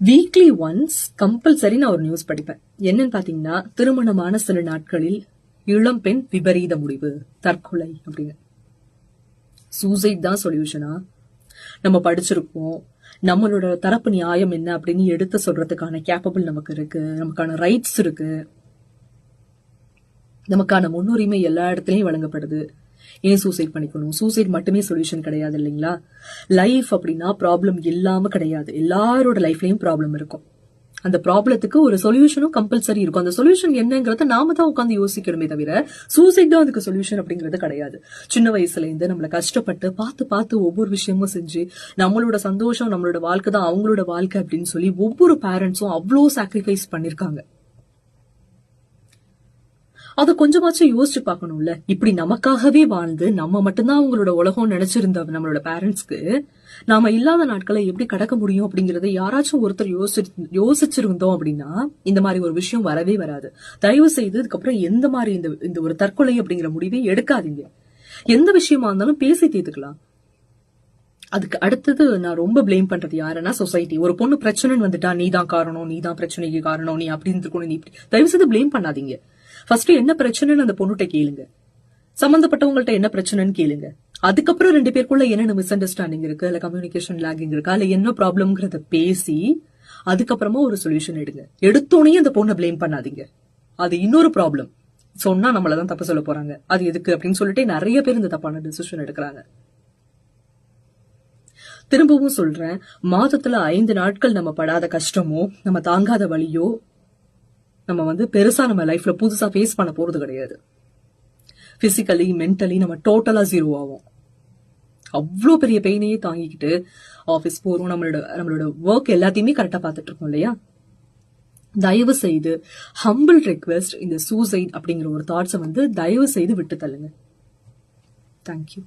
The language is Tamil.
வீக்லி ஒன்ஸ் கம்பல்சரி நான் ஒரு நியூஸ் படிப்பேன். என்னன்னு பாத்தீங்கன்னா, திருமணமான சில நாட்களில் இளம் பெண் விபரீத முடிவு, தற்கொலை அப்படின்னு. சூசைட் தான் சொல்யூஷனா? நம்ம படிச்சிருக்கோம், நம்மளோட தரப்பு நியாயம் என்ன அப்படின்னு எடுத்து சொல்றதுக்கான கேப்பபிள் நமக்கு இருக்கு, நமக்கான ரைட்ஸ் இருக்கு, நமக்கான முன்னுரிமை எல்லா இடத்துலயும் வழங்கப்படுது. ஏன் சூசைட் பண்ணிக்கணும்? சூசைட் மட்டுமே சொல்யூஷன் கிடையாது இல்லைங்களா? லைஃப் அப்படின்னா ப்ராப்ளம் இல்லாம கிடையாது. எல்லாரோட லைஃப்லயும் ப்ராப்ளம் இருக்கும். அந்த ப்ராப்ளத்துக்கு ஒரு சொல்யூஷனும் கம்பல்சரி இருக்கும். அந்த சொல்யூஷன் என்னங்கறத நாம தான் உட்காந்து யோசிக்கணுமே தவிர சூசைட் தான் அதுக்கு சொல்யூஷன் அப்படிங்கிறது கிடையாது. சின்ன வயசுல இருந்து நம்மள கஷ்டப்பட்டு பார்த்து ஒவ்வொரு விஷயமும் செஞ்சு நம்மளோட சந்தோஷம், நம்மளோட வாழ்க்கை தான் அவங்களோட வாழ்க்கை அப்படின்னு சொல்லி ஒவ்வொரு பேரண்ட்ஸும் அவ்வளோ சாக்ரிஃபைஸ் பண்ணிருக்காங்க. அத கொஞ்சமாச்சும் யோசிச்சு பார்க்கணும்ல. இப்படி நமக்காகவே வாழ்ந்து நம்ம மட்டும்தான் அவங்களோட உலகம் நினைச்சிருந்த நம்மளோட பேரண்ட்ஸ்க்கு நாம இல்லாத நாட்களை எப்படி கடக்க முடியும் அப்படிங்கறத யாராச்சும் ஒருத்தர் யோசிச்சிருந்தோம் அப்படின்னா இந்த மாதிரி ஒரு விஷயம் வரவே வராது. தயவு செய்து இதுக்கப்புறம் எந்த மாதிரி இந்த ஒரு தற்கொலை அப்படிங்கிற முடிவை எடுக்காதீங்க. எந்த விஷயமா இருந்தாலும் பேசி தீர்த்துக்கலாம். அதுக்கு அடுத்தது நான் ரொம்ப பிளேம் பண்றது யாருன்னா சொசைட்டி. ஒரு பொண்ணு பிரச்சனைன்னு வந்துட்டா நீதான் காரணம், நீதான் பிரச்சனைக்கு காரணம், நீ அப்படி இருக்கணும், நீ இப்படி. தயவு செய்து பிளேம் பண்ணாதீங்க. ஃபர்ஸ்ட் என்ன பிரச்சனைன்னு அந்த பொண்ணுகிட்ட கேளுங்க. சம்பந்தப்பட்டவங்கள்ட்ட என்ன பிரச்சனைன்னு கேளுங்க. அதுக்கப்புறம் 2 பேருக்குள்ள என்ன மிஸ் அண்டர்ஸ்டாண்டிங் இருக்கு, இல்ல கம்யூனிகேஷன் லாகிங் இருக்கா, இல்ல என்ன ப்ராப்ளம்ங்கிறத பேசி அதுக்கப்புறமா ஒரு சொல்யூஷன் எடுங்க. எடுத்தோடனே அந்த பொண்ணை பிளேம் பண்ணாதீங்க. அது இன்னொரு ப்ராப்ளம். சொன்னா நம்மளதான் தப்பு சொல்ல போறாங்க, அது எதுக்கு அப்படின்னு சொல்லிட்டு நிறைய பேர் இந்த தப்பான டிசிஷன் எடுக்கிறாங்க. திரும்பவும் சொல்றேன், மாதத்துல 5 நாட்கள் நம்ம படாத கஷ்டமோ, நம்ம தாங்காத வலியோ நம்ம பெருசா நம்ம லைஃப்ல புதுசா ஃபேஸ் பண்ண போறது கிடையாது. பிசிக்கலி மென்டலி நம்ம டோட்டலா ஜீரோ ஆகும். அவ்வளோ பெரிய பெயினையே தாங்கிக்கிட்டு ஆபீஸ் போறோம், நம்மளோட ஒர்க் எல்லாத்தையுமே கரெக்டா பார்த்துட்டு இருக்கோம் இல்லையா? தயவு செய்து ஹம்பிள் ரெக்வெஸ்ட், இந்த சூசைட் அப்படிங்கிற ஒரு தாட்ஸை தயவு செய்து விட்டு தள்ளுங்க. தேங்க்யூ.